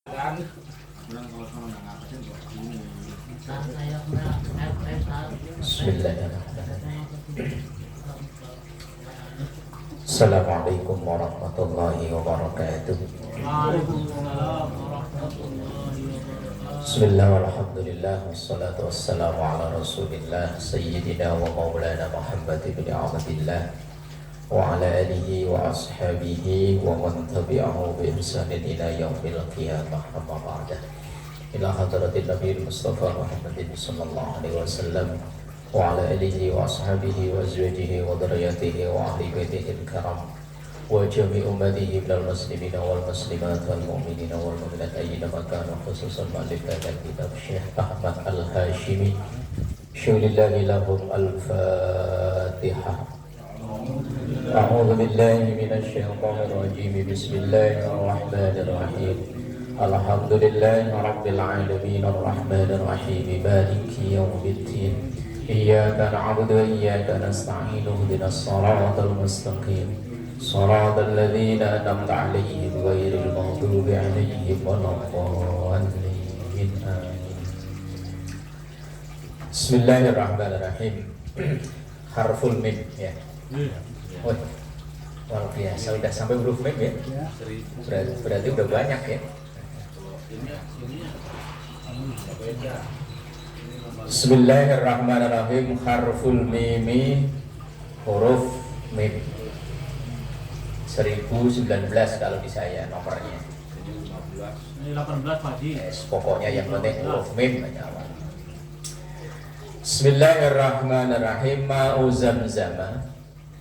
Assalamualaikum warahmatullahi wabarakatuh. Bismillah walhamdulillah wassalatu wassalamu ala rasulillah sayyidina wa maulana Muhammad ibn Abdillah wa ala alihi wa ashabihi wa man tabi'ahu bi ihsanin ila yaumil qiyamah amma ba'da. Ila hadratin Nabi Mustafa Muhammadin sallallahu alaihi wasallam wa ala alihi wa ashabihi wa azwajihi wa dhurriyyatihi wa ahli baitihi al-kiram wa jami' ummatihi minal muslimina wal muslimat wal mu'minina wal mu'minat ayyina makana, khususan ma'alif dan kitab Syekh Ahmad Al-Hashimi syulillahi lahum al-fatihah. A'udzu billahi minasy syaithanir rajim. Bismillahir rahmanir rahim. Alhamdulillahi rabbil alamin arrahmanir rahim maliki yaumiddin. Iyyaka na'budu wa iyyaka nasta'in ihdinas siratal mustaqim siratal ladzina an'amta 'alaihim ghairil maghdubi 'alaihim waladdallin. Bismillahirrahmanirrahim. Harful mim ya. Oh, luar biasa, udah sampai huruf mim ya? Berarti udah banyak ya? Bismillahirrahmanirrahim. Harful mimi, huruf mim 1019 kalau di saya nomornya. Ini 18 Pak Haji. Pokoknya yang penting huruf mim aja. Bismillahirrahmanirrahim. Ma'u zamzama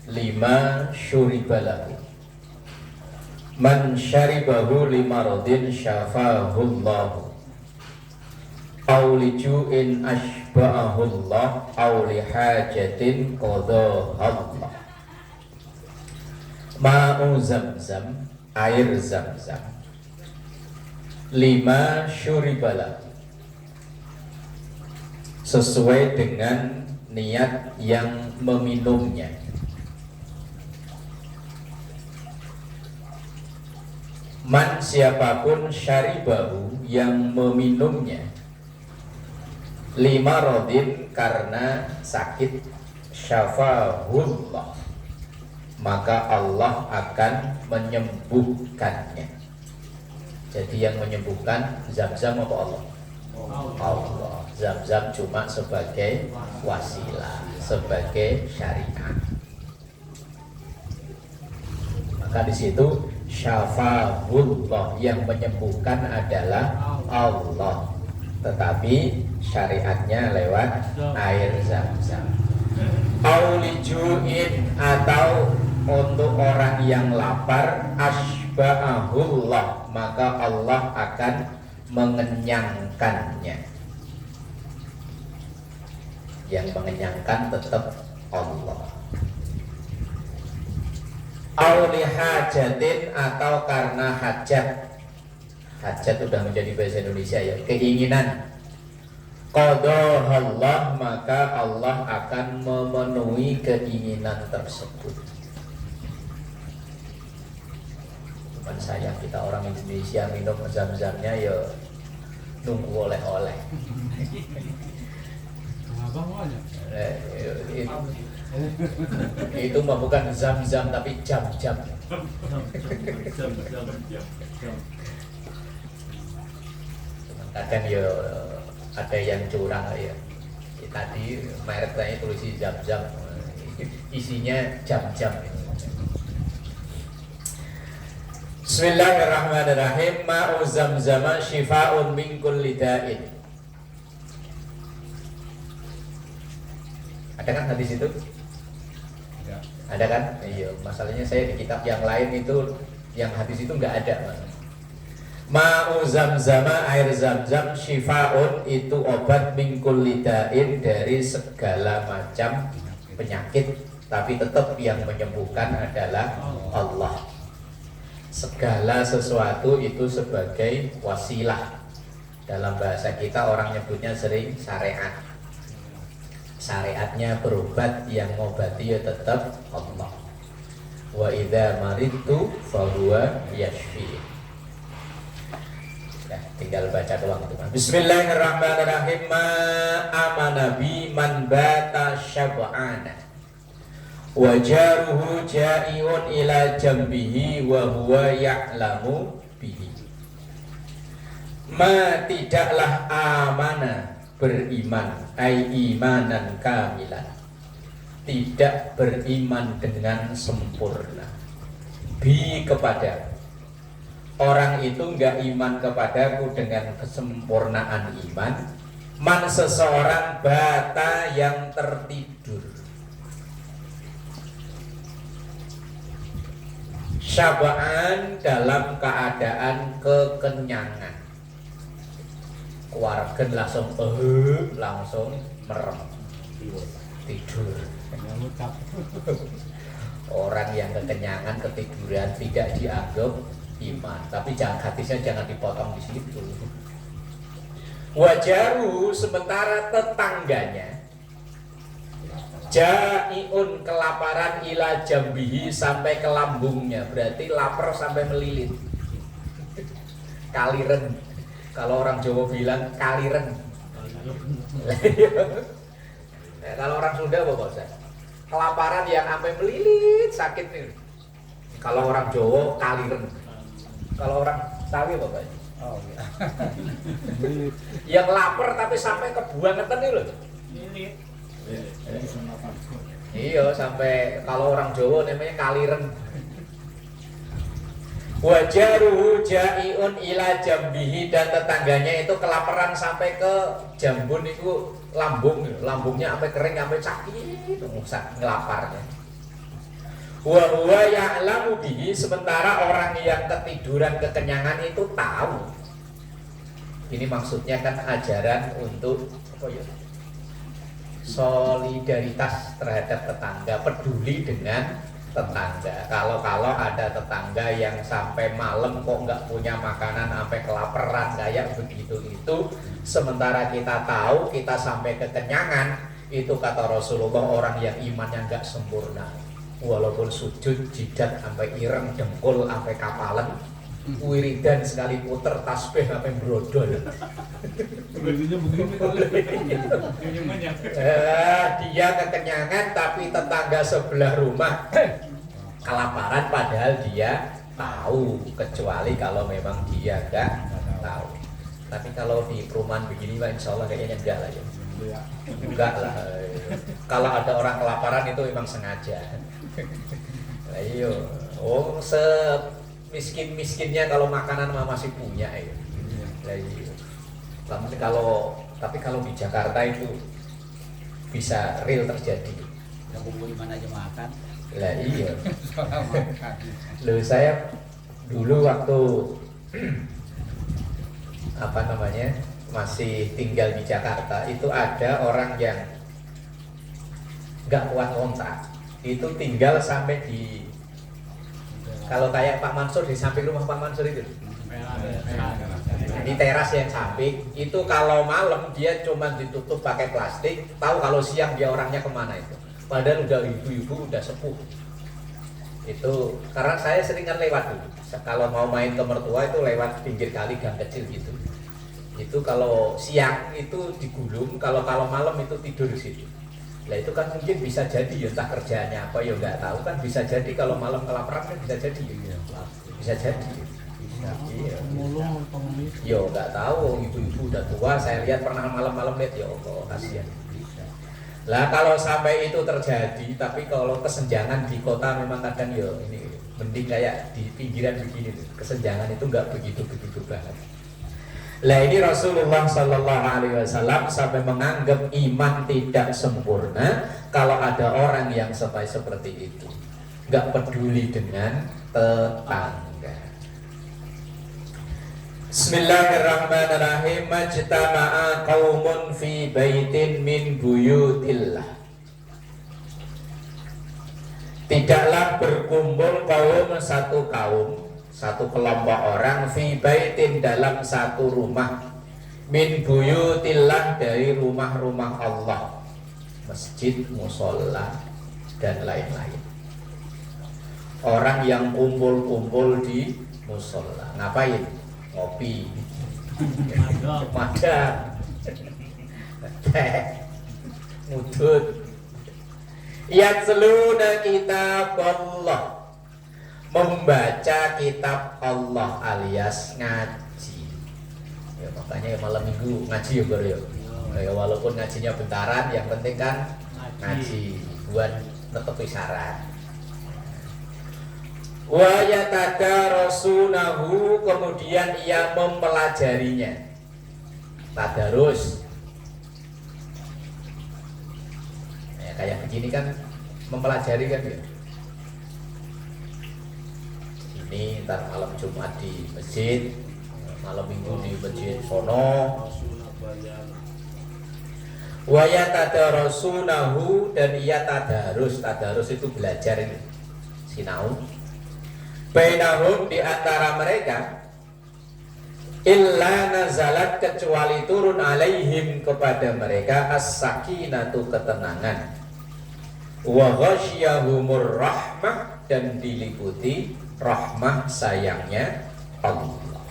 lima syuribalahu man syaribahu limaradin syafahullahu aw liju'in ashba'ahullah aw lihajatin qadahallah. Ma'u zamzam, air zamzam, lima syuribalahu, sesuai dengan niat yang meminumnya. Man, siapapun, syaribahu, yang meminumnya, lima rodin, karena sakit, syafahullah, maka Allah akan menyembuhkannya. Jadi yang menyembuhkan Zam-Zam apa Allah? Allah. Zam-Zam cuma sebagai wasilah, sebagai syariat. Maka di situ syafahullah, yang menyembuhkan adalah Allah, tetapi syariatnya lewat air Zam-Zam. Aulijuin, atau untuk orang yang lapar, asba'ahullah, maka Allah akan mengenyangkannya. Yang mengenyangkan tetap Allah. Auli hajatin, atau karena hajat. Hajat sudah menjadi bahasa Indonesia ya, keinginan. Qadahallah, maka Allah akan memenuhi keinginan tersebut. Cuman sayang kita orang Indonesia minum zam-zamnya ya nunggu oleh-oleh. Itu mah bukan zam-zam tapi jam-jam. Kadang ya ada yang curang ya. Tadi mereknya tulis jam-jam, isinya jam-jam. Bismillahirrahmanirrahim. Ma'u zamzama syifa'un min kulli da'in. Ada kan hadis itu? Ya. Ada kan? Iya, masalahnya saya di kitab yang lain itu, yang hadis itu nggak ada. Ma'u zamzama, air zam-zam, syifa'un, itu obat min kulli da'in, dari segala macam penyakit, tapi tetap yang menyembuhkan adalah Allah. Segala sesuatu itu sebagai wasilah. Dalam bahasa kita orang nyebutnya sering syariat. Syariatnya berobat, yang ngobati ya tetap Allah. Wa idza maridtu fa huwa yashfi. Ya, tinggal baca doang itu. Bismillahirrahmanirrahim. Ma amana bi man bata syab'ana wa jaruhu ja'iun ila jambihi wa huwa ya'lamu bihi. Ma tidaklah amana beriman, ai imanan kamilan, tidak beriman dengan sempurna, bi kepada orang itu enggak iman kepadaku dengan kesempurnaan iman. Man seseorang bata yang tertidur, syab'an dalam keadaan kekenyangan, keluarga langsung merem tidur. Orang yang kekenyangan ketiduran tidak dianggap iman, tapi jangan hadisnya jangan dipotong di situ. Wajaru sementara tetangganya ja'iun kelaparan ila jambihi sampai ke lambungnya, berarti lapar sampai melilit. Kaliren, kalau orang Jawa bilang kaliren. Kalau orang Sunda apa Ustaz? Kelaparan yang sampai melilit, sakit nih. Kalau orang Jawa kaliren. Kalau orang Betawi apa Pak? Oh iya. Yang lapar tapi sampai kebuangetan nih loh. Iya, sampai kalau orang Jawa namanya kaliren. Wajaruhu ja'iun ila jambihi, dan tetangganya itu kelaparan sampai ke jambun itu lambungnya sampai kering sampai sakit, ngelaparnya. Wa huwa ya'lamu bihi, sementara orang yang ketiduran kekenyangan itu tahu. Ini maksudnya kan ajaran untuk apa ya? Solidaritas terhadap tetangga, peduli dengan tetangga. Kalau ada tetangga yang sampai malam kok nggak punya makanan, sampai kelaparan kayak begitu itu, sementara kita tahu kita sampai kekenyangan, itu kata Rasulullah orang yang imannya nggak sempurna. Walaupun sujud jidat sampai ireng, dengkul sampai kapalan, wiridan sekali puter tasbih sampai brodol. Dia kekenyangan tapi tetangga sebelah rumah kelaparan, padahal dia tahu, kecuali kalau memang dia enggak tahu. Tapi kalau di perumahan begini Pak, insya Allah kayaknya enggak lah ya. Enggak lah. Kalau ada orang kelaparan itu memang sengaja. Nah, iya. Oh, miskin-miskinnya kalau makanan masih punya ya. Nah, iya. Tapi kalau di Jakarta itu bisa real terjadi. Yang kumpul di mana aja makan. Lah iya. Loh, saya dulu waktu masih tinggal di Jakarta, itu ada orang yang nggak kuat ngontrak, itu tinggal sampai di, kalau kayak Pak Mansur di samping rumah Pak Mansur itu, di teras yang samping itu, kalau malam dia cuma ditutup pakai plastik, tahu kalau siang dia orangnya kemana itu, padahal udah ibu-ibu udah sepuh. Itu karena saya sering kan lewat dulu, kalau mau main ke mertua itu lewat pinggir kali gang kecil gitu. Itu kalau siang itu digulung, kalau malam itu tidur di situ. Nah itu kan mungkin bisa jadi ya, entah kerjanya apa ya nggak tahu kan, bisa jadi kalau malam kelaparan kan bisa jadi ya. Bisa jadi. Iya. Yo nggak tahu, ibu-ibu udah tua, saya lihat pernah malam-malam lihat, ya Allah kasihan. Lah kalau sampai itu terjadi, tapi kalau kesenjangan di kota memang kadang ya ini mending kayak di pinggiran begini, kesenjangan itu nggak begitu banget. Lah ini Rasulullah Sallallahu Alaihi Wasallam sampai menganggap iman tidak sempurna kalau ada orang yang sampai seperti itu, nggak peduli dengan tetangga. Bismillahirrahmanirrahim. Majtama'a qaumun fi baitin min buyutillah. Tidaklah berkumpul satu kelompok orang fi baitin dalam satu rumah, min buyutillah dari rumah-rumah Allah, masjid, musola dan lain-lain. Orang yang kumpul-kumpul di musola ngapain? Ngopi, Madang. Teh. Mudut. Yatsluna kitab Allah. Membaca kitab Allah alias ngaji. Ya makanya malam minggu ngaji ya baru ya. Ya walaupun ngajinya bentaran, yang penting kan ngaji buat netepi syarat. Wa yatadarasunahu, kemudian ia mempelajarinya. Tadarus. Ya, kayak begini kan mempelajari kan ya. Ini ntar malam Jumat di masjid, malam minggu di masjid sono. Wa yatadarasunahu, dan ia tadarus. Tadarus itu belajar ini. Sinau. Bainahum, di antara mereka, illa nazalat, kecuali turun alaihim, kepada mereka, as-sakinatu, ketenangan, wa ghasyiyahumur rahmah, dan diliputi rahmah sayangnya Allah,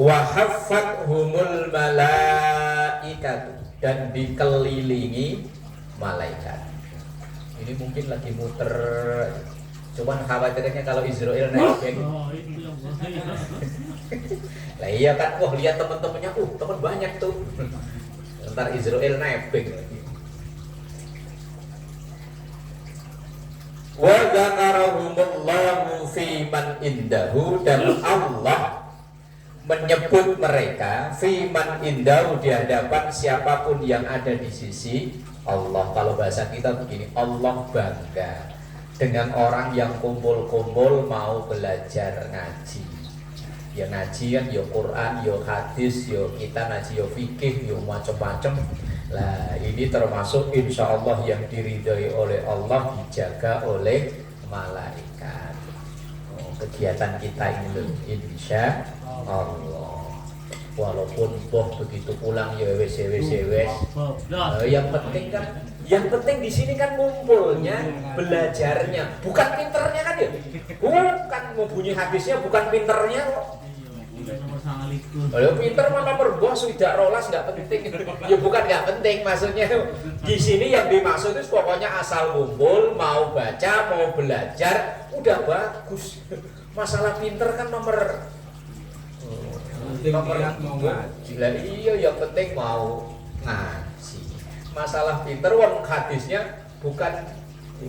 wa haffathumul malaikatu, dan dikelilingi malaikat. Ini mungkin lagi muter, cuman khawatirnya kalau Israel naik. Oh, itu yang bahaya. Lah iya kan, wah lihat teman-temannya, teman banyak tuh. Ntar Israel nebeng. Wa dzakarahumullahu fi man indahu, dan Allah menyebut mereka fi man indahu, di hadapan siapapun yang ada di sisi Allah. Kalau bahasa kita begini, Allah bangga dengan orang yang kumpul-kumpul mau belajar ngaji. Ya ngaji kan, ya Quran, ya hadis, ya kita ngaji, ya fikih, ya macam-macam. Lah ini termasuk insya Allah yang diridhoi oleh Allah, dijaga oleh malaikat. Kegiatan kita ini loh, insya Allah. Walaupun boh begitu pulang ya wes. Yang penting kan, yang penting di sini kan ngumpulnya, belajarnya, bukan pinternya kan ya. Bukan mau bunyi hadisnya, bukan pinternya kok. Kalau pinter mah nomor bos tidak rolas nggak penting. Ya bukan nggak penting, maksudnya di sini yang dimaksud itu pokoknya asal ngumpul, mau baca, mau belajar, udah bagus. Masalah pinter kan nomor mau ngaji. Lah iya, yang penting mau ngaji. Masalah pinter wong hadisnya bukan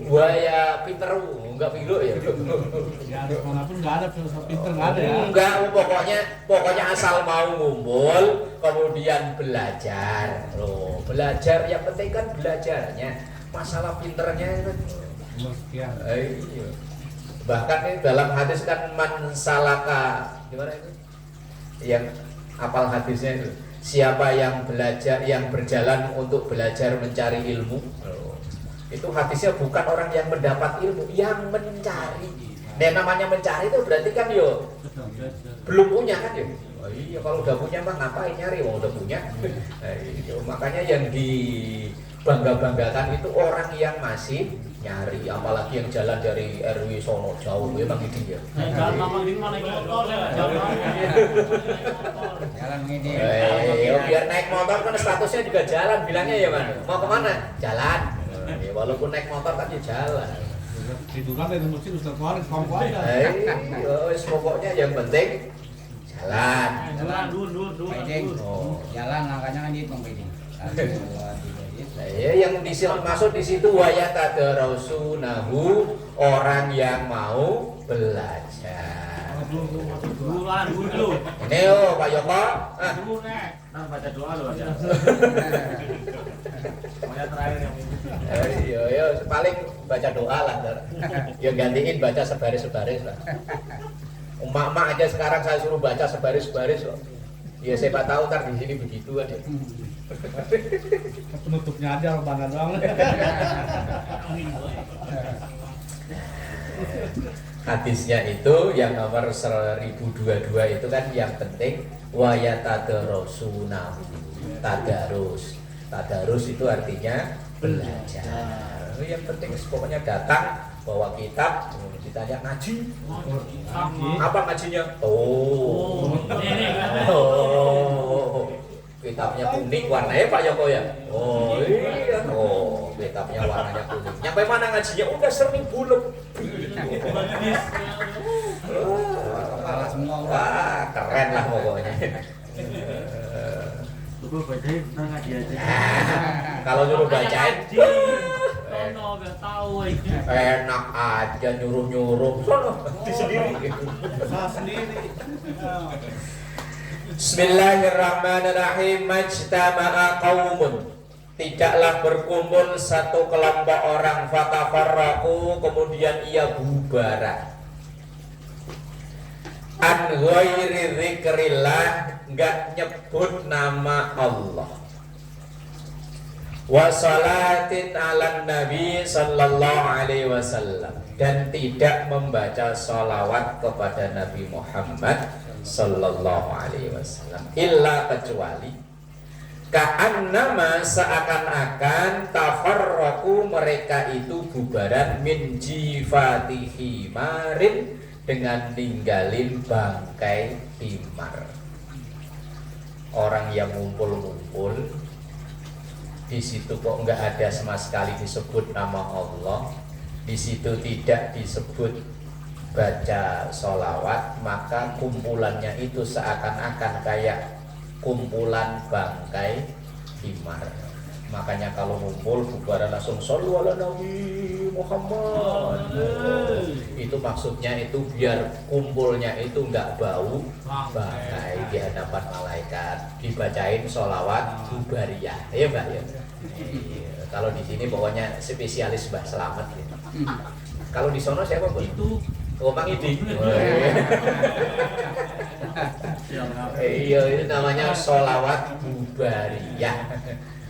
buaya pinter, enggak pilu ya. Ya manapun enggak ada filsafat pinter, enggak ada ya. Enggak, pokoknya asal mau ngumpul, kemudian belajar. Loh, belajar yang penting kan belajarnya. Masalah pinternya kan. Iya. Bahkan ini dalam hadis kan man salaka, gimana itu? Yang apal hadisnya itu, siapa yang belajar, yang berjalan untuk belajar mencari ilmu. Itu hadisnya bukan orang yang mendapat ilmu, yang mencari. Dan namanya mencari itu berarti kan yo belum punya kan yo. Oh iya, kalau udah punya mah ngapain nyari, wong udah punya. Makanya yang dibangga-banggakan itu orang yang masih nyari, apalagi yang jalan dari RW sono jauh, memang gitu ya. Jalan ini. Biar naik motor kan statusnya juga jalan, bilangnya ya mana? Mau kemana? Jalan. Ya, walaupun naik motor kan ya jalan. Tiduran dari masjid Ustaz Farid kamu aja. Pokoknya yang penting jalan. Jalan langkahnya kan gitu ini. Ya, yang masuk di situ waya tadarasunahu, orang yang mau belajar. Dulu. Ini Pak Yoko. Dulu nek. Nang baca doa loh aja. Terakhir yang Iya, paling baca doa lah. Ya gantiin baca sebaris-sebaris lah. Emak-emak aja sekarang saya suruh baca sebaris-sebaris loh. Ya siapa tahu ntar di sini begitu aja. Penutupnya aja bangga doang. Hadisnya itu yang nomor 1022 itu kan yang penting wa yatadarasunahu. Tadarus itu artinya belajar. Yang penting pokoknya datang bawa kitab, ditanya ngaji. Apa ngajinya? make-upnya kuning, warnanya Pak Joko ya? Oh iya, oh make-upnya warnanya kuning. Nyampe mana ngajinya? Udah sering buluk. Kepala semua. Wah, keren lah pokoknya. Coba bacain, ntar ngaji aja. Kalau nyuruh bacain, Tono gak tahu ini. enak aja nyuruh-nyuruh. Sono, sendiri. Salah sendiri. Bismillahirrahmanirrahim. Majtama'a qaumun. Tidaklah berkumpul satu kelompok orang, fatafarraqu, kemudian ia bubar. An ghairi dzikrillah, enggak nyebut nama Allah. Wa salatin 'alan nabi sallallahu alaihi wasallam, dan tidak membaca salawat kepada Nabi Muhammad sallallahu alaihi wasallam, illa kecuali ka'annama, seakan-akan tafarraqu, mereka itu bubaran min jifatihi marin, dengan ninggalin bangkai himar. Orang yang ngumpul-ngumpul di situ kok enggak ada sama sekali disebut nama Allah, di situ tidak disebut baca sholawat, maka kumpulannya itu seakan-akan kayak kumpulan bangkai himar. Makanya kalau ngumpul bubaran langsung shollu ala Nabi Muhammad. Itu maksudnya itu biar kumpulnya itu enggak bau bangkai di hadapan malaikat. Dibacain sholawat bubariyah. Ya Mbak ya. Kalau di sini pokoknya spesialis Mbah Selamat gitu. Kalau di sono siapa Bu? Itu Mang Idi. Iya, itu namanya sholawat bubariyah.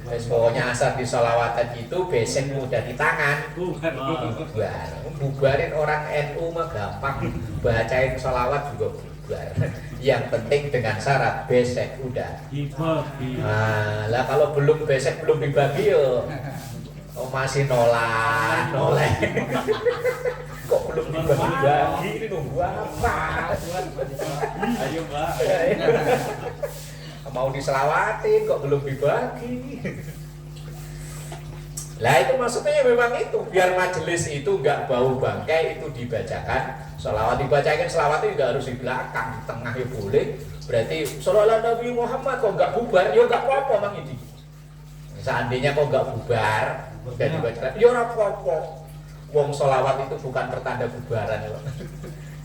Pokoknya asal di sholawatan itu besek mudah di tangan. Bubarin orang NU mah gampang. Bacain sholawat juga bubar. Yang penting dengan syarat besek udah dibagi. Nah, lah kalau belum besek belum dibagi yo, masih nolak. Kok belum dibagi-bagi, ini nunggu apa? Ayo Mbak. Mau diselawatin kok belum dibagi. Lah itu maksudnya memang itu biar majelis itu enggak bau bangkai, itu dibacakan sholawat. Dibacakan sholawat itu juga harus di belakang, di tengah ya boleh. Berarti sholawat Nabi Muhammad kok enggak bubar, ya enggak apa-apa Mang Idi. Seandainya kok enggak bubar dan dibacakan, ya ora apa-apa. Wong sholawat itu bukan pertanda bubaran ya.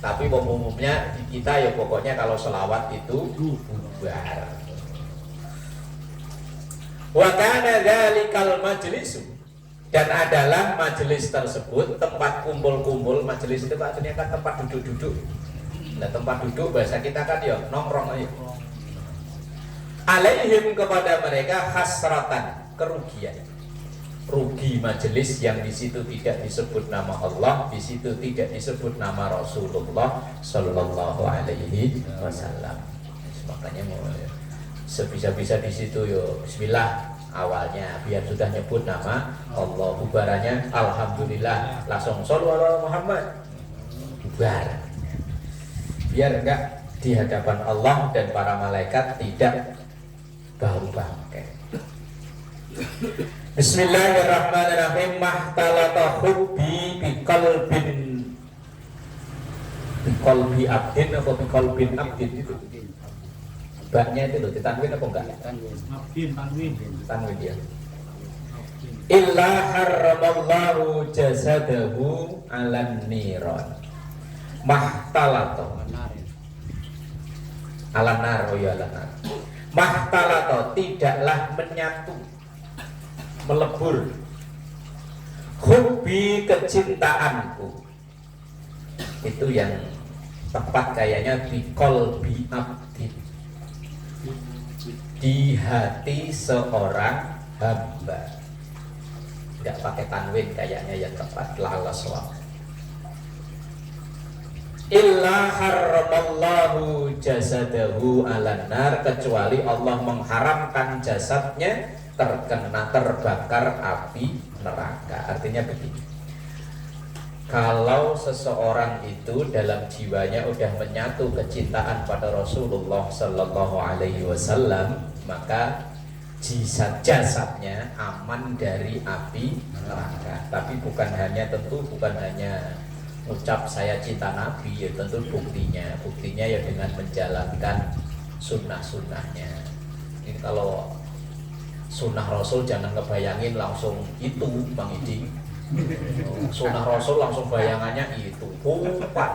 Tapi umumnya di kita ya pokoknya kalau sholawat itu bubar. Wa kana dzalikal majlisu, dan adalah majelis tersebut tempat kumpul-kumpul. Majelis itu artinya kan tempat duduk-duduk. Nah, tempat duduk bahasa kita kan ya nongkrong aja. Alaihim, kepada mereka, hasratan, kerugian. Rugi majelis yang di situ tidak disebut nama Allah, di situ tidak disebut nama Rasulullah sallallahu alaihi wasallam. Makanya mau sebisa-bisa di situ yo bismillah awalnya, biar sudah nyebut nama Allah. Bubarannya alhamdulillah, langsung shollu ala Muhammad, bubar. Biar enggak di hadapan Allah dan para malaikat tidak bau bangkai. Bismillahirrahmanirrahim. Mahtalata hubbi biqalbi abdin atau biqalbin abdin itu. Baknya itu loh, ditanwin apa enggak? Tanwin dia. Illa harramallahu jasadahu 'alan niran. Mahtalato. Alan nar, oh ya alan nar. Mahtalato, tidaklah menyatu, melebur, hubbi, kecintaanku. Itu yang tepat kayaknya biqalbi abdin, di hati seorang hamba. Tidak pakai tanwin kayaknya yang tepat, lalaswa. Illa harramallahu jasadahu 'alan nar, kecuali Allah mengharamkan jasadnya terbakar api neraka. Artinya begini, kalau seseorang itu dalam jiwanya udah menyatu kecintaan pada Rasulullah sallallahu alaihi wasallam, maka jasadnya aman dari api neraka. Tapi bukan hanya ucap saya cinta Nabi, ya tentu buktinya ya dengan menjalankan sunnah-sunnahnya. Ini kalau sunnah Rasul jangan ngebayangin langsung itu Bang Idi. Sunnah Rasul langsung bayangannya itu bukan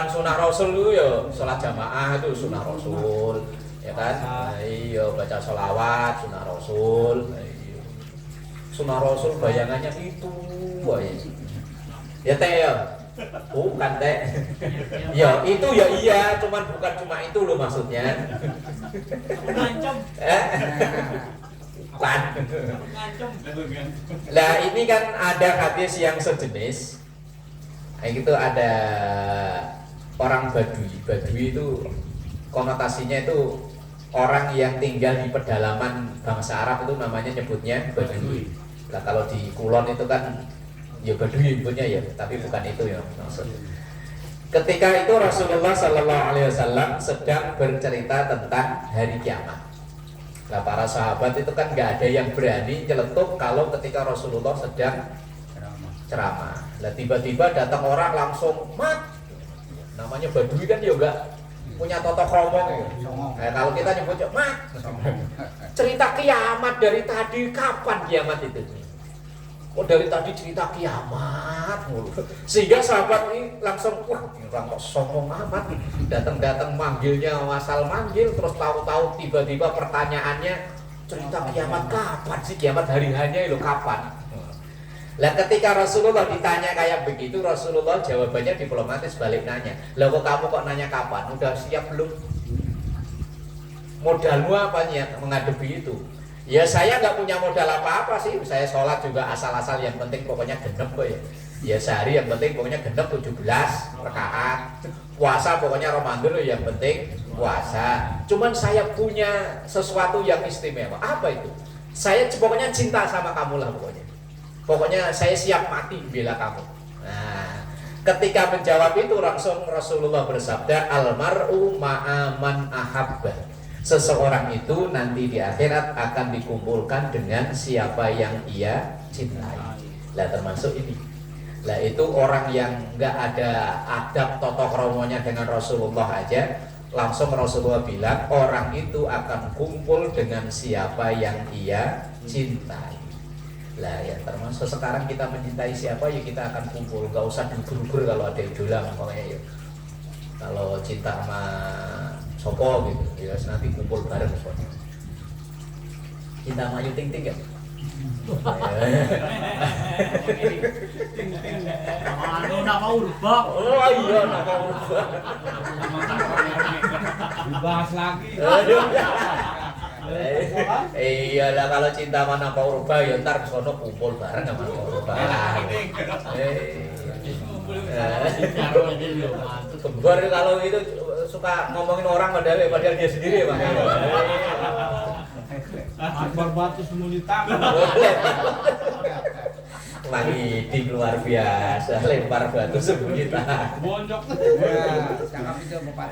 sunnah Rasul itu ya sholat jamaah itu sunnah Rasul ya kan. Iya, baca sholawat sunnah Rasul. Sunnah Rasul bayangannya itu ya teh ya bukan teh ya itu ya iya, cuman bukan cuma itu loh maksudnya. Bukan. Lah ini kan ada hadis yang sejenis. Itu ada orang Badui itu konotasinya itu orang yang tinggal di pedalaman bangsa Arab, itu namanya nyebutnya Badui. Lah kalau di Kulon itu kan ya Badui nyebutnya ya, tapi bukan itu ya maksud. Ketika itu Rasulullah Sallallahu Alaihi Wasallam sedang bercerita tentang hari kiamat. Nah, para sahabat itu kan nggak ada yang berani nyeletuk kalau ketika Rasulullah sedang ceramah. Nah, tiba-tiba datang orang langsung mat. Namanya Badui kan juga punya totok kromong ya. Nah, kalau kita nyebutnya mat. Cerita kiamat dari tadi, kapan kiamat itu? Oh, dari tadi cerita kiamat mulu. Sehingga sahabat ini langsung wah, orang kok sombong amat. Datang-datang manggilnya asal manggil, terus tahu-tahu tiba-tiba pertanyaannya cerita kiamat kapan sih? Kiamat hari hanya itu kapan? Lah ketika Rasulullah ditanya kayak begitu, Rasulullah jawabannya diplomatis balik nanya. Lah kok kamu kok nanya kapan? Udah siap belum? Modalmu apa nih menghadapi itu? Ya saya nggak punya modal apa-apa sih. Saya sholat juga asal-asal, yang penting pokoknya genep kok ya. Ya sehari yang penting pokoknya genep 17 rakaat. Puasa pokoknya Ramadan yang penting puasa. Cuman saya punya sesuatu yang istimewa. Apa itu? Saya pokoknya cinta sama kamu lah pokoknya. Pokoknya saya siap mati bela kamu. Nah, ketika menjawab itu langsung Rasulullah bersabda, almar'u ma'aman ahabba. Seseorang itu nanti di akhirat akan dikumpulkan dengan siapa yang ia cintai. Lah termasuk ini. Lah itu orang yang nggak ada adab tata kramanya dengan Rasulullah aja, langsung Rasulullah bilang orang itu akan kumpul dengan siapa yang ia cintai. Lah ya termasuk sekarang kita mencintai siapa ya kita akan kumpul, nggak usah gugur-gugur kalau ada idola pokoknya ya. Kalau cinta sama sopo gitu, ya nanti kumpul bareng soalnya. Cinta sama Ayu Ting Ting kan? Nama Urba. Oh iya, nama Urba. Dibahas lagi. Iya lah, kalau cinta sama Napa Urba ya ntar kesono kumpul bareng sama Napa Urba. Kembar kalau itu suka ngomongin orang padahal dia sendiri ya Bang. Akbar batu sembunyi tangan. Lagi di luar biasa, lempar batu sembunyi tangan. Bonjok. Cakap itu Bapak.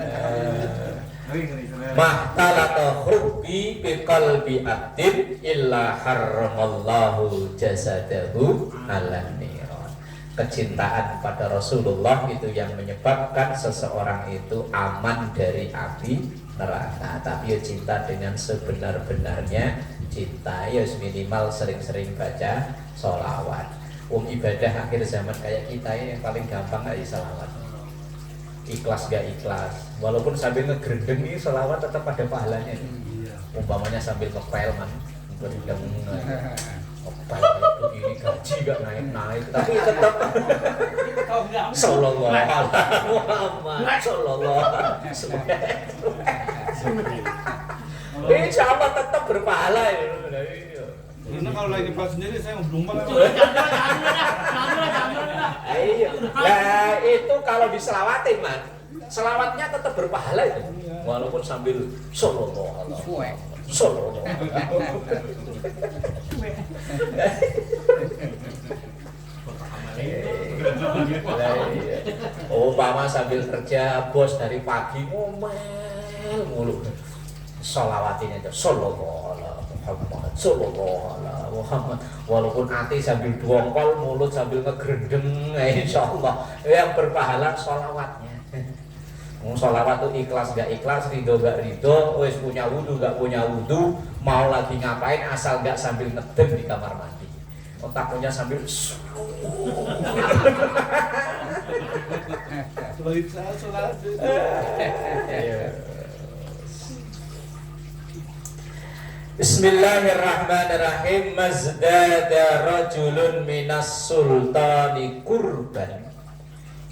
Mahtalata hubbi biqalbi abdin illa harramallahu jasadahu ala niran. Kecintaan pada Rasulullah itu yang menyebabkan seseorang itu aman dari api neraka. Tapi ya cinta dengan sebenar-benarnya cinta, ya minimal sering-sering baca sholawat. Ibadah akhir zaman kayak kita ini yang paling gampang aja sholawat. Ikhlas gak ikhlas, walaupun sambil ngegerendeng ini sholawat tetap ada pahalanya. Umpamanya sambil ngepel man, gerendeng ngepel begini gaji gak naik-naik, tapi tetap sallallahu alaihi Muhammad sallallahu alaihi wasallam. Insya Allah tetap berpahala ya. Karena kalau lagi pas sendiri saya belum banget. Iya. Nah itu kalau diselawatin man, selawatnya tetap berpahala itu, walaupun sambil sallallahu alaihi wasallam. Sallallahu alaihi wasallam. Umpama sambil kerja bos dari pagi ngomel mulu. Sholawatnya itu sallallahu ala Muhammad, sallallahu ala Muhammad. Walaupun hati sambil dongkol, mulut sambil ngegrendeng, insyaallah yang berpahala sholawatnya. Sholawat itu ikhlas gak ikhlas, ridho gak ridho, wis punya wudu gak punya wudu, mau lagi ngapain asal gak sambil ngedem di kamar mandi. Otaknya sambil Sebalik saya sholat. Bismillahirrahmanirrahim. Mazdada rajulun minas sultani kurban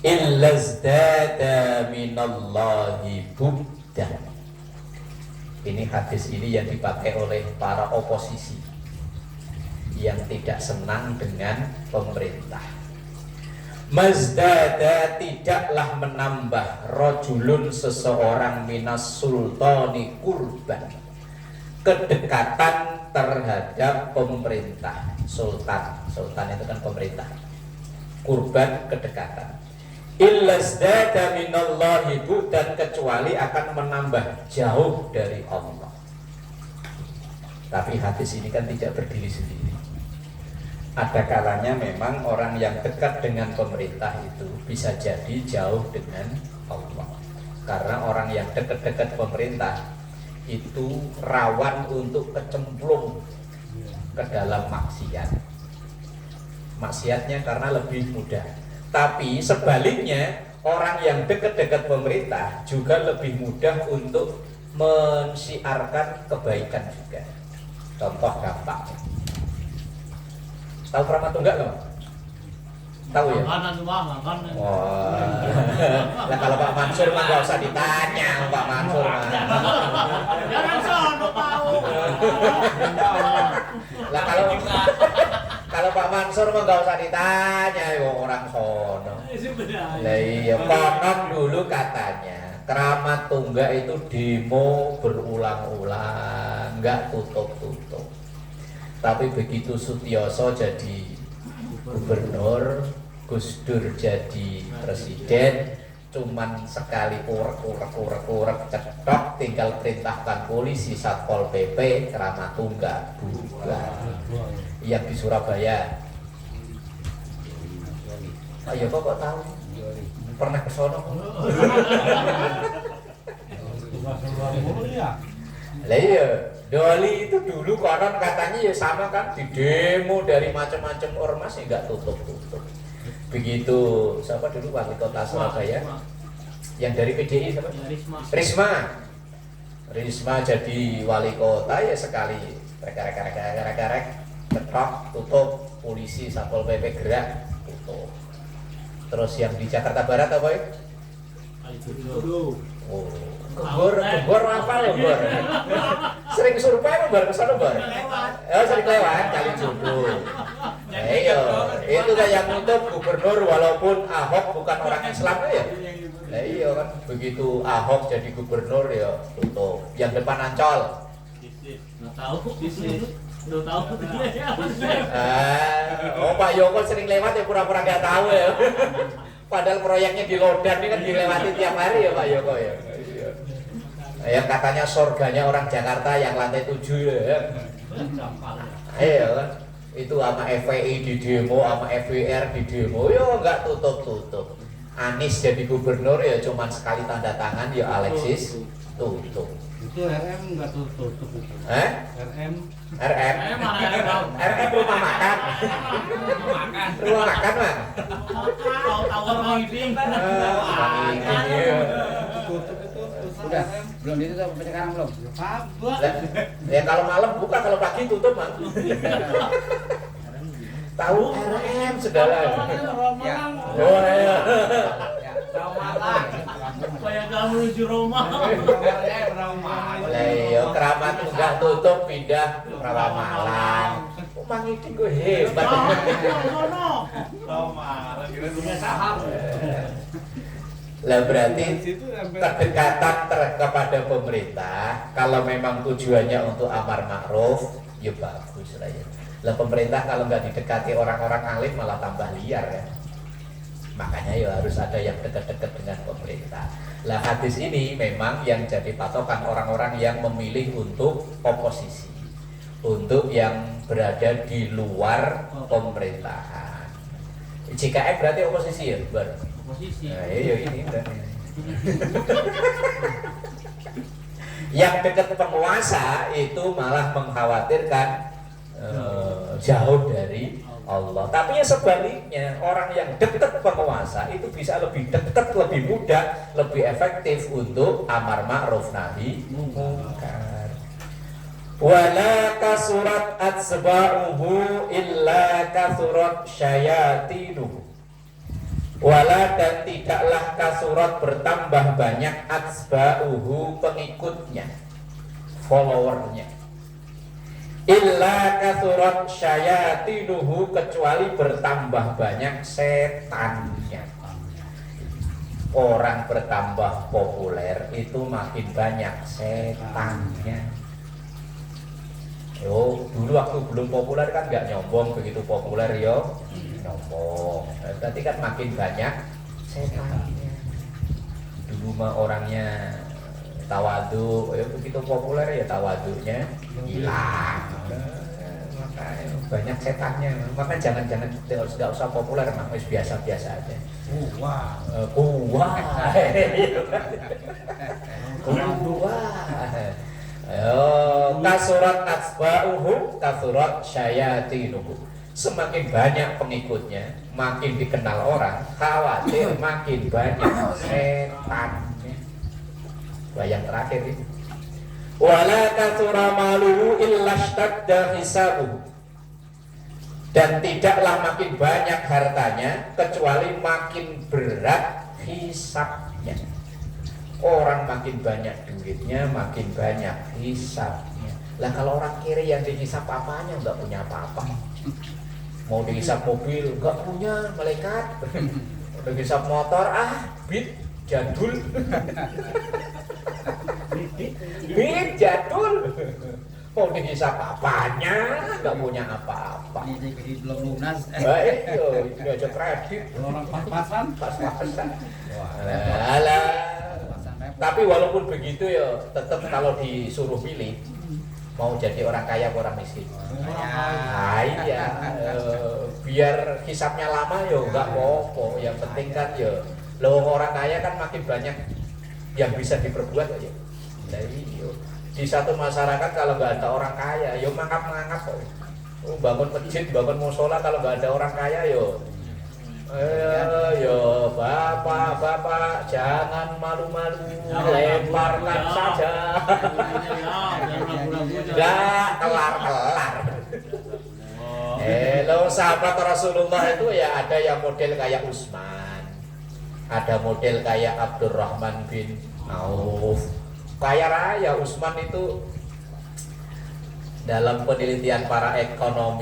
illa zdada minallahi buddan. Ini hadis ini yang dipakai oleh para oposisi yang tidak senang dengan pemerintah. Mazdada tidaklah menambah rajulun seseorang minas sultani kurban, kedekatan terhadap pemerintah. Sultan itu kan pemerintah. Kurban kedekatan. Illa zdada minallahi buddan, kecuali akan menambah jauh dari Allah. Tapi hadis ini kan tidak berdiri sendiri. Ada kalanya memang orang yang dekat dengan pemerintah itu bisa jadi jauh dengan Allah. Karena orang yang dekat-dekat pemerintah itu rawan untuk kecemplung ke dalam maksiat. Maksiatnya karena lebih mudah. Tapi sebaliknya, orang yang dekat-dekat pemerintah juga lebih mudah untuk mensiarkan kebaikan juga. Contoh gampang. Tahu Pramatungga nggak? Tahu ya? Makanan semua, makanan. Wah. Lah kalau Pak Mansur mah nggak usah ditanya, Pak Mansur mah. Jangan sono tahu. Lah kalau Pak Mansur mah nggak usah ditanya, orang sono. Lah iya, konon dulu katanya Kramat Tungga itu demo berulang-ulang, nggak tutup-tutup. Tapi begitu Sutioso jadi gubernur, Gus Dur jadi presiden, cuman sekali urek cetok, tinggal perintahkan polisi Satpol PP, Kramat Tungga bubar. Yang di Surabaya. Ayo kok tahu? Pernah ke sono? Lah iya, Doli itu dulu konon katanya ya sama kan, di demo dari macam-macam ormas ya nggak tutup-tutup. Begitu siapa dulu wali kota Surabaya yang dari PDI siapa? Risma jadi wali kota ya sekali rek cetok tutup, polisi Satpol PP gerak tutup. Terus yang di Jakarta Barat apa ya? Oh, Kebor apa lo Bor? Sering survei apa Bor kesana Bor? Sering lewat kali jodoh. Iya, itu kan yang nutup gubernur walaupun Ahok bukan orang Islam ya. Nah iya kan, begitu Ahok jadi gubernur ya tutup. Yang depan Ancol. Nggak tahu, nggak tahu. Oh Pak Yoko sering lewat ya pura-pura nggak tahu ya. Padahal proyeknya di Lodan ini kan dilewati tiap hari ya Pak Yoko ya. Yang katanya surganya orang Jakarta yang lantai 7 ya. Iya kan. Itu sama FPI di demo, sama FWR di demo, ya nggak tutup-tutup. Anis jadi gubernur ya cuman sekali tanda tangan ya Alexis tutup. Itu RM nggak tutup itu. RM rumah makan. Rumah makan mah. Tahu orang ini. Udah, belum ditutup sampai sekarang belum? Ya kalau malam buka, kalau pagi tutup mah. Tahu RM segala. Oh iya. Kayak gak menuju Roma. Iya, Kramat Tungga tutup pindah Rawamalang. Kok mangiting gue hebat. Lah berarti kedekatan kepada pemerintah kalau memang tujuannya untuk amar ma'ruf ya bagus lah ya. Lah pemerintah kalau nggak didekati orang-orang alim malah tambah liar ya. Makanya ya harus ada yang dekat-dekat dengan pemerintah. Lah hadis ini memang yang jadi patokan orang-orang yang memilih untuk oposisi, untuk yang berada di luar pemerintahan. JKM berarti oposisi ya, Bar? Oposisi. Nah, iya ini berarti. Yang dekat penguasa itu malah mengkhawatirkan jauh dari Allah. Tapi ya sebaliknya, orang yang dekat penguasa itu bisa lebih dekat, lebih mudah, lebih efektif untuk amar ma'ruf nahi munkar. Wala kasurat atsba'uhu illa kasurat syayatinuhu. Wala, dan tidaklah kasurat bertambah banyak atsba'uhu pengikutnya, followernya, illa kasurat syayatinuhu, kecuali bertambah banyak setannya. Orang bertambah populer itu makin banyak setannya. Yo, dulu waktu belum populer kan nggak nyombong, begitu populer yo nyombong. Berarti kan makin banyak setannya. Dulu mah orangnya tawadu, ya begitu populer ya tawadunya hilang. Makanya banyak setannya. Makanya jangan-jangan tidak usah populer, mak wis biasa-biasa aja. Wah. Kuwah. Kasurat atsba'uhu kasurat syayatinuhu. Semakin banyak pengikutnya, makin dikenal orang, khawatir makin banyak setannya. Yang terakhir itu, wala katsura maluhu illa ishtadda hisabuhu. Dan tidaklah makin banyak hartanya kecuali makin berat hisabnya. Orang makin banyak duitnya, makin banyak hisabnya. Lah kalau orang kiri yang dihisab apanya, nggak punya apa-apa. Mau dihisab mobil nggak punya, malaikat. Mau dihisab motor, bit jadul. Bit jadul. Mau dihisab apanya, nggak punya apa-apa. Ini belum lunas. Baik, ini aja kredit. Orang pas-pasan. Pas-pasan. Alah. Tapi walaupun begitu ya, tetap kalau disuruh pilih, mau jadi orang kaya atau orang miskin. Iya, biar hisapnya lama ya nggak apa-apa. Yang penting kan ya, lo orang kaya kan makin banyak yang bisa diperbuat aja. Jadi di satu masyarakat kalau nggak ada orang kaya, yo mangap-mangap kok. Bangun masjid, bangun musola, kalau nggak ada orang kaya yo. Yo bapak jangan malu-malu, lemparkan saja. Nggak kelar-kelar. Lo sahabat Rasulullah itu ya ada yang model kayak Utsman, ada model kayak Abdurrahman bin Auf. Kaya raya Utsman itu, dalam penelitian para ekonom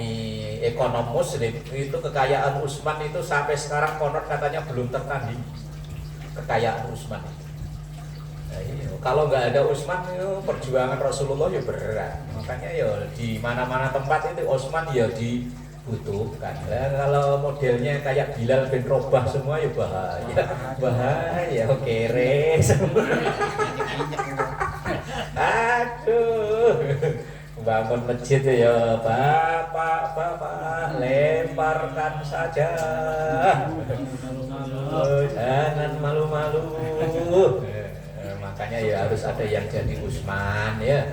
muslim itu kekayaan Utsman itu sampai sekarang konon katanya belum tertanding kekayaan Utsman. Nah, kalau nggak ada Utsman itu perjuangan Rasulullah ya berat. Makanya ya di mana-mana tempat itu Utsman ya dibutuhkan. Nah, kalau modelnya kayak Bilal bin Robah semua ya bahaya, kere semua. Aduh, bangun masjid ya bapak lemparkan saja, jangan malu-malu. Makanya ya harus ada yang jadi Utsman ya.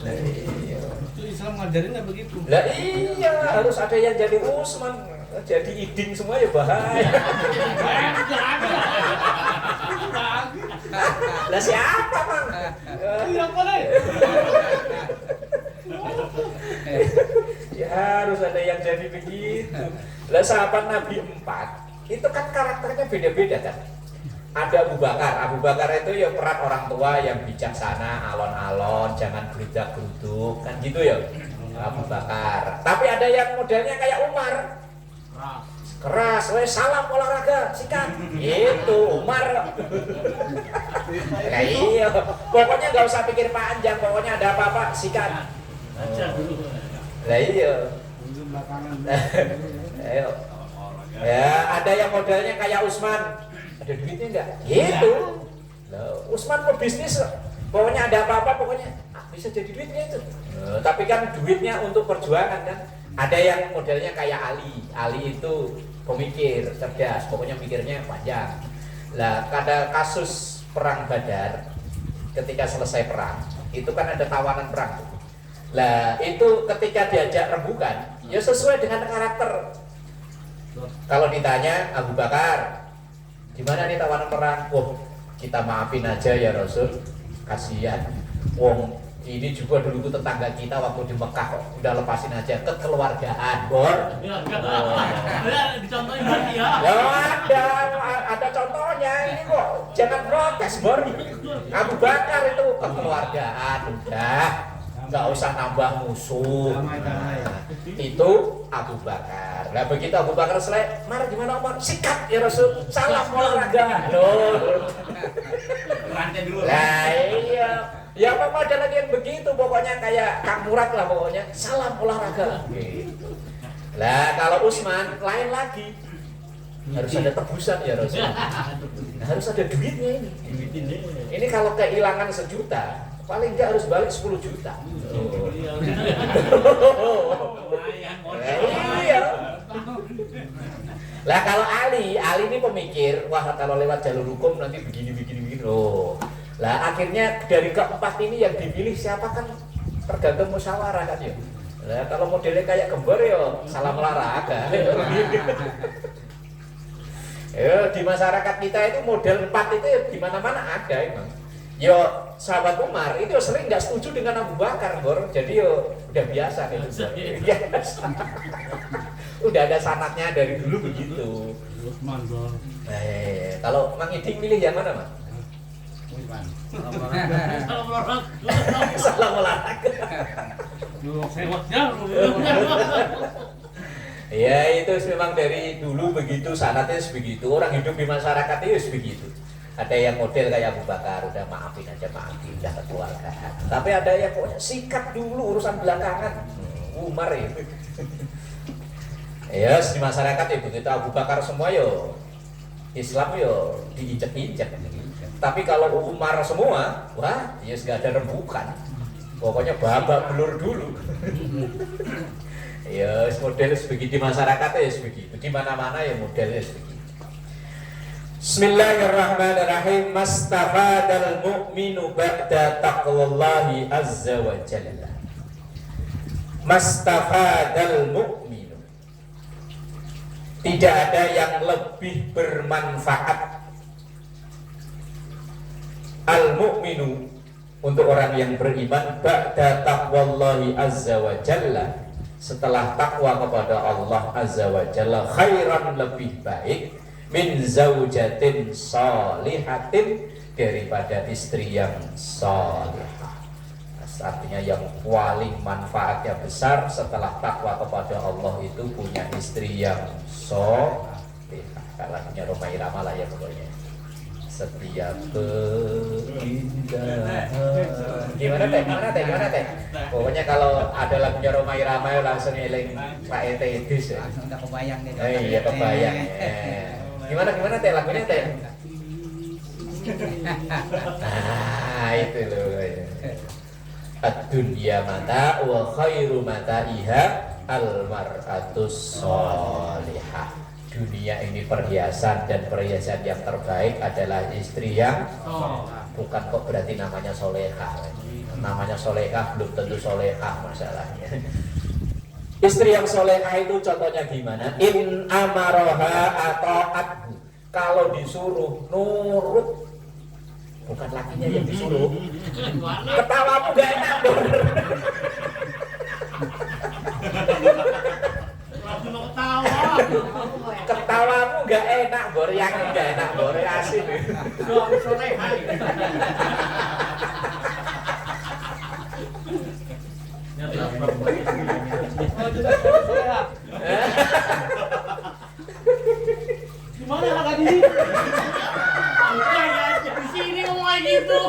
Nah, iya. Itu Islam ngajarin nggak begitu? Lah iya, harus ada yang jadi Utsman, jadi iding semua ya bahaya. Lah siapa Bang? Siapa nih? Ya harus ada yang jadi begitu. Lah sahabat Nabi 4 itu kan karakternya beda-beda kan. Ada Abu Bakar itu ya peran orang tua yang bijaksana, alon-alon, jangan gerudak-geruduk kan gitu ya Abu Bakar. Tapi ada yang modelnya kayak Umar, keras, salam olahraga, sikat. Itu Umar. Nah, iya, pokoknya nggak usah pikir panjang, pokoknya ada apa-apa sikat. Lah iya. Ayo. Ya, ada yang modelnya kayak Utsman, Ada duitnya enggak? Gitu. Nah, Utsman pebisnis, pokoknya ada apa-apa pokoknya bisa jadi duitnya itu. Tapi kan duitnya untuk perjuangan kan. Ada yang modelnya kayak Ali. Ali itu pemikir, cerdas, pokoknya mikirnya panjang. Lah, ada kasus perang Badar, ketika selesai perang, itu kan ada tawanan perang. Lah, itu ketika diajak rembukan, ya sesuai dengan karakter. Kalau ditanya Abu Bakar, gimana nih tawanan perang? Oh, kita maafin aja ya Rasul, kasihan. Wong ini juga dulu tuh tetangga kita waktu di Mekah kok udah lepasin aja, kekeluargaan, Bor. Dicontohin berarti ya. Ya ada contohnya ini kok. Jangan protes, Bor. Abu Bakar itu kekeluargaan, udah nggak usah nambah musuh. Nah, itu Abu Bakar. Nah begitu Abu Bakar selesai, Mar gimana Umar? Sikat ya Rasul, salam olahraga. Loh. Rantai dulu. Lah iya. Ya apa ada lagi yang begitu, pokoknya kayak Kang Murad lah pokoknya, salam olahraga. Gitu. Lah kalau Utsman lain lagi. Harus ada tebusan ya Rasul. Nah, harus ada duitnya ini. Ini kalau kehilangan 1 juta, paling enggak harus balik 10 juta. Iya. Lah kalau Ali ini pemikir, wah kalau lewat jalur hukum nanti begini. Loh. Lah akhirnya dari keempat ini yang dipilih siapa kan tergantung musyawarah kan ya. Lah kalau modelnya kayak Gembor ya salam olahraga. Ya di masyarakat kita itu model 4 itu di mana-mana ada emang. Yo sahabat Umar itu sering nggak setuju dengan Abu Bakar, Bor. Jadi yo udah biasa gitu. Udah ada sanatnya dari dulu begitu. Kalau Mang Iding milih yang mana, Mang? Salam olahraga. Ya itu memang dari dulu begitu, sanatnya begitu. Orang hidup di masyarakat itu begitu. Ada yang model kayak Abu Bakar, udah maafin aja, udah kekeluargaan. Tapi ada yang pokoknya sikat dulu urusan belakangan. Umar itu. Ya di masyarakat ya begitu. Abu Bakar semua yo Islam yo diinjek-injek. Tapi kalau Umar semua, wah, ya nggak ada rembukan. Pokoknya babak belur dulu. Ya model begitu di masyarakat ya begitu. Di mana-mana ya modelnya begitu. Bismillahirrahmanirrahim. Mastafadal mu'minu ba'da taqwallahi azza wa jalla. Mastafadal mu'minu. Tidak ada yang lebih bermanfaat al-mu'minu untuk orang yang beriman ba'da taqwallahi azza wa jalla, setelah takwa kepada Allah azza wa jalla, khairan lebih baik min zaujatin sholihatin, daripada istri yang sholihah. Artinya yang paling manfaatnya besar setelah takwa kepada Allah itu punya istri yang sholihah. Kalau punya Roma Irama lah ya pokoknya. Setiap keindahan. Gimana teh? Pokoknya kalau ada lagunya Roma Irama langsung eling Pak Ete Idris ya. Langsung udah kebayang nih. Iya kebayang. Gimana teh lagunya teh? Nah itu loh. Ad-dunya mata wa khairu mata'iha al-mar'atus sholihah. Dunia ini perhiasan, dan perhiasan yang terbaik adalah istri yang bukan kok berarti namanya solehah. Namanya solehah belum tentu solehah masalahnya. Istri yang solehah itu contohnya gimana? In amaroha atau atbu. Kalau disuruh nurut. Bukan lakinya yang disuruh. Ketawamu gak enak dong. Ketawamu gak enak, Bor. Yakin gak enak, Bor. Asin. Gimana kakak di? Di sini ngomong gitu.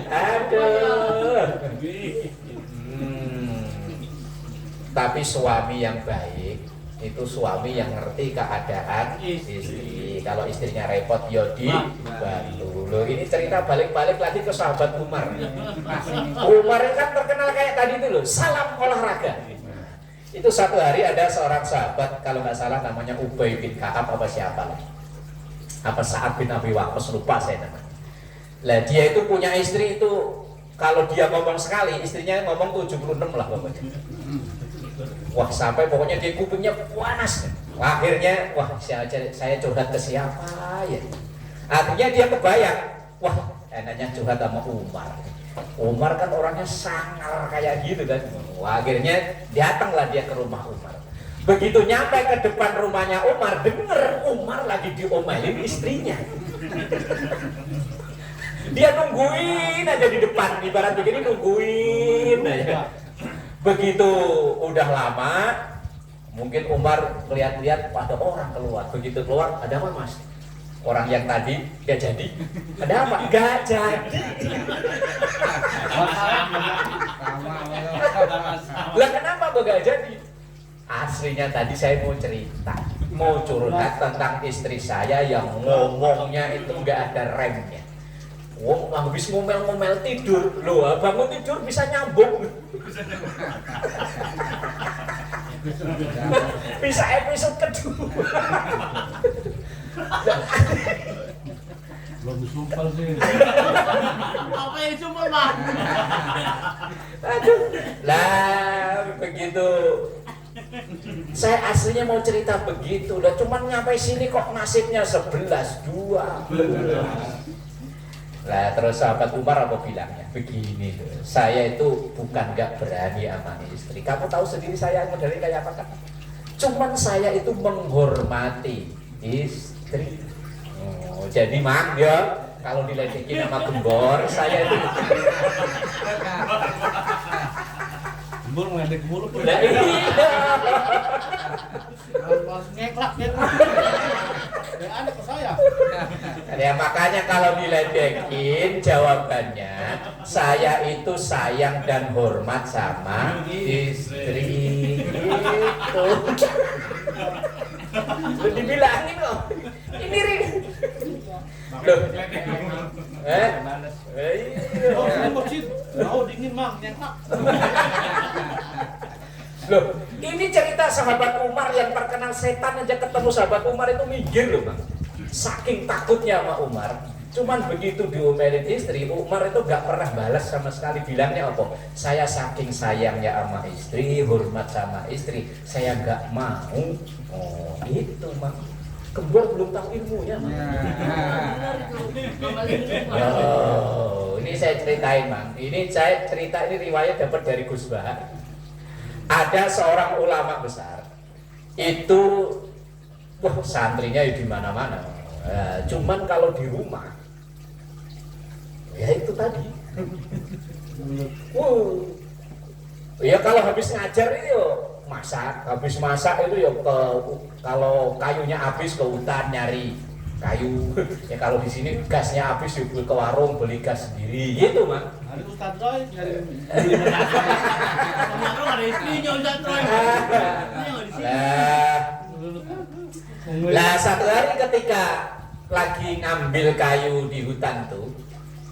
Aduh. Tapi suami yang baik itu suami yang ngerti keadaan istri. kalau istrinya repot ya dibantu. Loh, ini cerita balik-balik lagi ke sahabat Umar. Umar kan terkenal kayak tadi itu loh, salam olahraga. Itu satu hari ada seorang sahabat, kalau nggak salah namanya Ubay bin Ka'ab apa siapa lah, apa Sa'ad bin Abi Waqqas, lupa saya namanya. Lah dia itu punya istri itu, kalau dia ngomong sekali, istrinya ngomong 76 lah pokoknya. Wah, sampai pokoknya dia kupingnya panas. Akhirnya, wah saya curhat ke siapa ya? Akhirnya dia kebayang, wah enaknya curhat sama Umar. Umar kan orangnya sangar kayak gitu kan. Wah, akhirnya datanglah dia ke rumah Umar. Begitu nyampe ke depan rumahnya Umar, denger Umar lagi diomelin istrinya. Dia nungguin aja di depan, ibarat begini nungguin aja. Begitu udah lama, mungkin Umar lihat-lihat ada orang keluar. Begitu keluar, ada apa mas? Orang yang tadi gak jadi. Ada apa? Gak jadi. Lah kenapa kok gak jadi? Aslinya tadi saya mau cerita, mau curhat tentang istri saya yang ngomongnya itu gak ada remnya. Wong habis ngomel-ngomel tidur, loh bangun tidur bisa nyambung. Bisa episode kedua. Belum sumpah sih. Apa yang cuma bang? Aduh, lah begitu. Saya aslinya mau cerita begitu, lah cuman nyampe sini kok nasibnya 11-12. Lah terus sahabat Umar apa bilangnya? Begini loh, saya itu bukan gak berani sama istri. Kamu tahu sendiri saya modelnya kayak apa kan? Cuman saya itu menghormati istri. Oh, jadi mang ya, kalau diledekin sama gembor, saya itu Gembor ngeledek mulu tuh. lah iya. Pas ngeklak. Ya ada ke saya. Ya makanya kalau diledekin jawabannya saya itu sayang dan hormat sama istri gitu. Lu dibilangin kok. Ini Rin. Loh. Oh, ini masjid. Oh, dingin mang, nyetak. Loh, ini cerita sahabat Umar yang terkenal setan aja ketemu sahabat Umar itu minggir loh bang. Saking takutnya sama Umar. Cuman begitu diomelin istri, Umar itu gak pernah balas sama sekali. Bilangnya apa? Saya saking sayangnya sama istri, hormat sama istri, saya gak mau. Oh itu bang. Kembur belum tahu ilmunya bang. Oh, ini saya ceritain bang. Ini saya cerita, ini riwayat dapat dari Gus Bahar. Ada seorang ulama besar itu, wah santrinya di mana-mana. Cuman kalau di rumah, ya itu tadi. Ya kalau habis ngajar itu masak, habis masak itu ya kalau kayunya habis ke hutan nyari kayu. Ya kalau di sini gasnya habis ya ke warung beli gas sendiri, gitu mak. Ada Ustaz Roy nyari. Kemarin ada istrinya Ustaz Roy. Lah satu hari ketika lagi ngambil kayu di hutan tuh,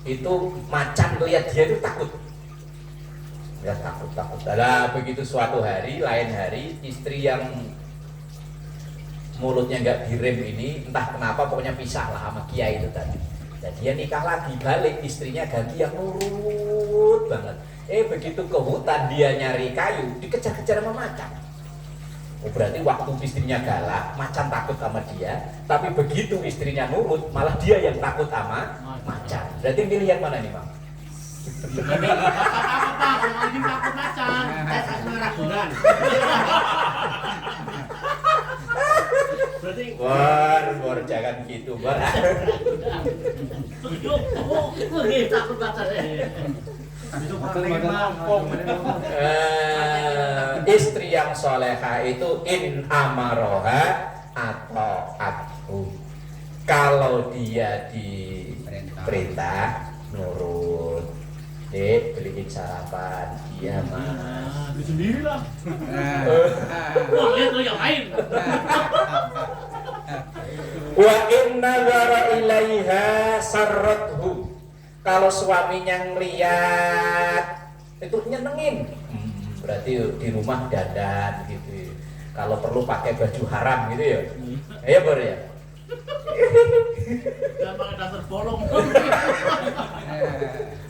itu macan lihat dia itu takut. Ya takut. Lah begitu suatu hari, lain hari istri yang mulutnya nggak direm ini entah kenapa pokoknya pisah lah sama kiai itu tadi. Dan dia nikah lagi, balik istrinya ganti yang nurut banget. Begitu ke hutan dia nyari kayu, dikejar-kejar sama macan. Oh berarti waktu istrinya galak, macan takut sama dia. Tapi begitu istrinya nurut, malah dia yang takut sama macan. Berarti milih yang mana nih bang? Apa yang lagi takut macan? Tes asmara kudan. Berarti Bor jangan gitu bor. Kamu takut macan Istri yang soleha itu in amaroha atau aku. Kalau dia diperintah nurut. Beliin sarapan, iya mas. Di sendiri lah. Wah lihat lo yang lain. Wa in nazara ilaiha sarrathu. Kalau suaminya ngeliat itu nyenengin. Berarti di rumah dandan gitu. Kalau perlu pakai baju haram gitu ya. Iya Bor ya. Jangan pakai dasar bolong.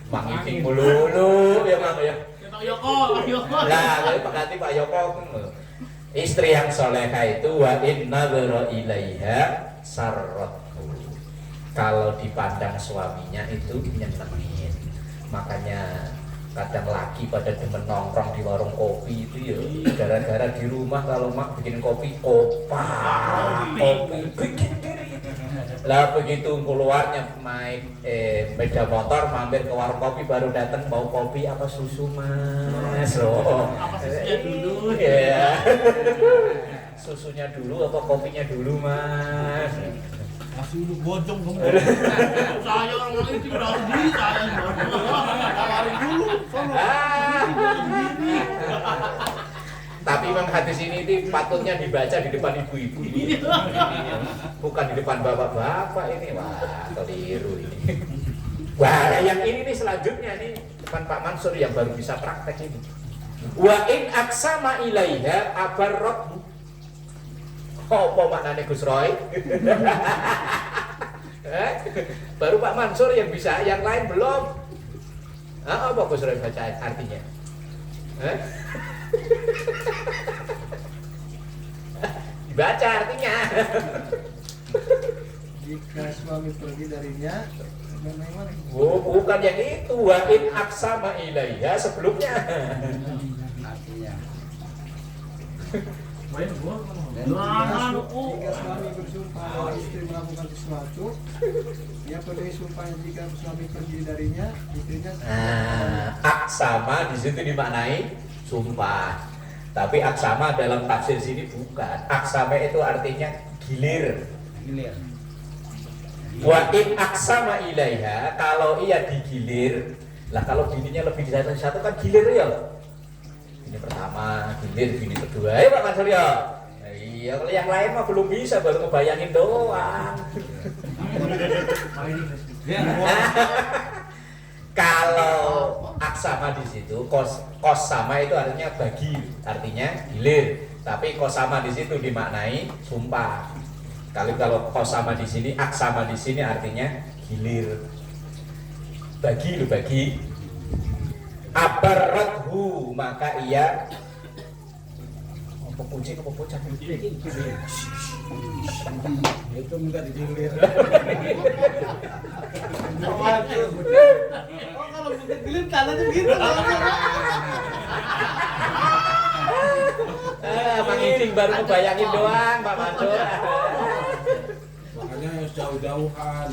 Mang Iping melulu ya Mang ya. Pak Yoko. Lah, berarti Pak Yoko istri yang soleha itu wa in nazara ilaiha sarrathu. Kalau dipandang suaminya itu nyenengin. Makanya kadang laki pada demen nongkrong di warung kopi itu ya gara-gara di rumah kalau mak bikin kopi kopi bikin diri. Lah begitu keluarnya naik sepeda motor mampir ke warung kopi baru datang mau kopi apa susu Mas. Loh. Apa susunya dulu? Ya. Susunya dulu apa kopinya dulu Mas? Masih dulu bojong kamu. Saya orang itu udah sendiri saya. Tawarin dulu. Tapi memang hadis ini patutnya dibaca di depan ibu-ibu, bukan di depan bapak-bapak ini. Wah, keliru ini. Wah, yang ini nih selanjutnya nih depan Pak Mansur yang baru bisa praktek ini. Wa in aksama ilaiha abarrathu. Apa maknanya Gus Roy? Baru Pak Mansur yang bisa, yang lain belum. Apa Gus Roy baca artinya? Baca artinya. Jika suami pergi darinya, bagaimana? Oh, bukan yang itu. Wa in aksama ilaiha sebelumnya. Artinya. Jika suami bersumpah dan istri melakukan sesuatu, ia penuhi sumpahnya. Jika suami pergi darinya, istrinya. Aksama di situ dimaknai sumpah. Tapi aksama dalam tafsir sini bukan. Aksama itu artinya gilir. Gilir. Wa in aksama ilaiha, kalau ia digilir. Lah kalau bininya lebih dari satu kan gilir ya. Ini pertama gilir, bini kedua. Pak Mansur ya. Iya, kalau yang lain mah belum bisa, baru ngebayangin doang. Kalau aksama di situ, kos sama itu artinya bagi, artinya gilir. Tapi kos sama di situ dimaknai sumpah. Kalau kos sama di sini, aksama di sini artinya gilir. Bagi lu bagi. Abarrathu, maka ia apa kunci apa bocah Itu minta digilir. Oh kalau minta gilir tangannya begitu. Mang Iping baru ngebayangin doang Pak Mansur. Makanya harus jauh-jauhan.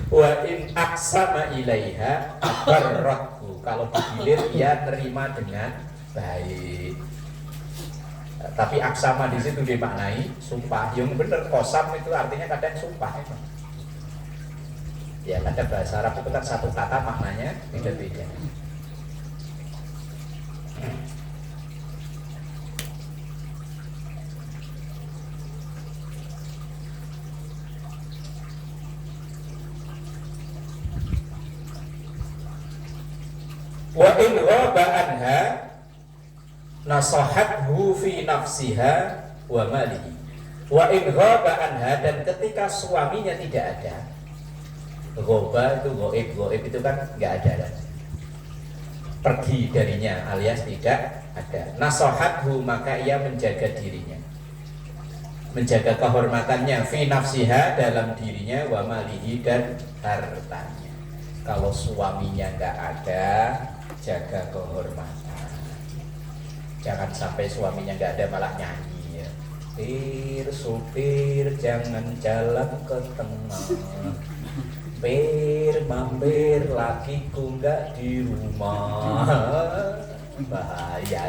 Wa in aksama ilaiha abarrathu, kalau digilir ia terima dengan baik. Tapi aksama di situ dimaknai sumpah. Yang bener kosam itu artinya kadang sumpah emang. Ya kadang bahasa Arab itu kan satu kata maknanya beda-beda. Wa in ghaba anha nasahathu fi nafsiha wa malihi. Wa in ghaba anha, dan ketika suaminya tidak ada. Ghaba itu goib itu kan enggak ada kan? Pergi darinya alias tidak ada. Nasahathu, maka ia menjaga dirinya, menjaga kehormatannya, fi nafsiha, dalam dirinya, wa malihi, dan hartanya. Kalau suaminya enggak ada, jaga kehormatan. Jangan sampai suaminya nggak ada malah nyanyi ya. Supir jangan jalan ke tengah. Mampir lakiku nggak di rumah. Bahaya.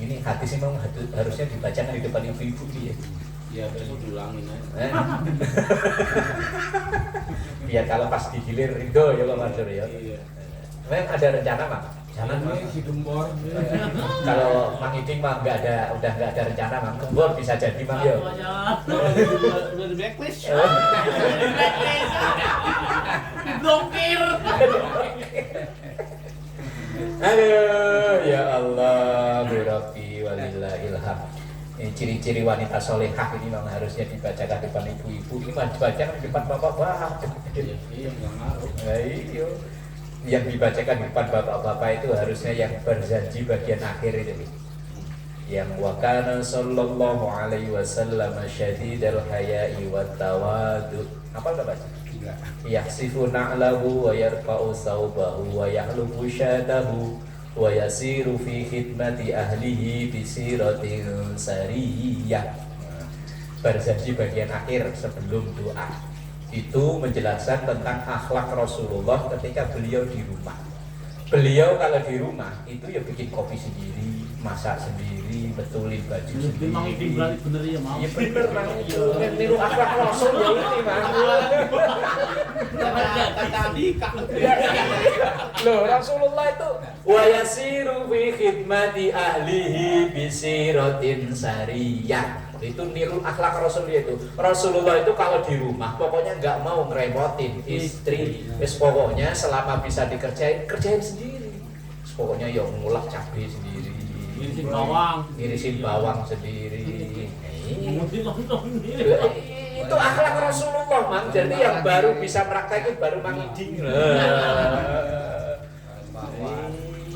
Ini hadis ini memang harusnya dibacakan di depan ibu-ibu ya. Ya besok diulangin aja. Biar kalau pas digilir rindu ya Pak Mansur ya. Iya. Memang ada rencana Pak Jangan nih si gembor. Kalau Mang Iding mah udah nggak ada rencana, Mang Gembor bisa jadi Mang yo. Udah di blacklist. Blokir. Aduh, ya Allah, Rabbi walillahil hamd. Ini ciri-ciri wanita solehah ini memang harusnya dibacakan depan ibu-ibu. Ini mah dibacakan di depan bapak-bapak. Iya, nggak ngaruh. Ayo. Yang dibacakan di depan bapak-bapak itu harusnya yang berjanji bagian akhir itu. Yang wakana sallallahu alaihi wasallam syadidal haya'i wat tawadud. Apa udah baca? Enggak. Yaksifu na'lahu wa yarfa'u thawbahu wa yahlubu syatahu wa yasiru fi khidmati ahlihi bisiratin sariyah. Berjanji bagian akhir sebelum doa itu menjelaskan tentang akhlak Rasulullah ketika beliau di rumah. Beliau kalau di rumah itu ya bikin kopi sendiri, masak sendiri, betulin baju sendiri. Mang Iding berarti bener ya mau. Ya bener Mang itu. Niru akhlak Rasul ya ini Mang. Tadi kak. Loh Rasulullah itu wa yasiru fi khidmati ahlihi bisiratin sariyah. Itu niru akhlak Rasulullah itu. Rasulullah itu kalau di rumah pokoknya nggak mau ngerepotin istri. Wis pokoknya selama bisa dikerjain, kerjain sendiri. Pokoknya ya ngulek cabai sendiri. Ngirisin bawang sendiri. Itu akhlak Rasulullah, Mang. Jadi yang baru bisa praktekin baru Mang Iding.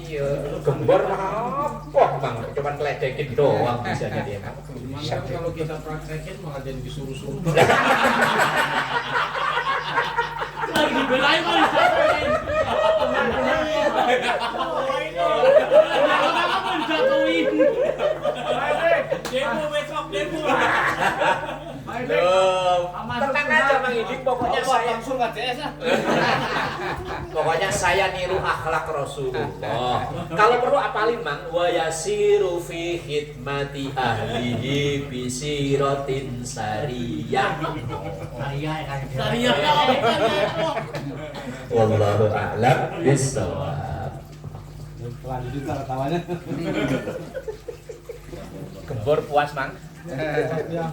Iya, gembor mah apa, Mang? Cuman ngeledekin doang bisanya dia, Mang. Cuman kalau kita praktekin malah jadi disuruh-suruh. Lagi dibelain kok dijatuhin. Kenapa dijatuhin? Demo besok demo. Tenang aja Mang Iding, pokoknya saya langsung nggak CS ah. pokoknya saya niru akhlak Rasulullah. Kalau perlu apalin Mang, wa yasiru fi khidmati ahlihi bisiratin sariyah. Syariah. Wallahu a'lam bishawab. Lanjut juga tawanya. Gembor puas Mang. Ya.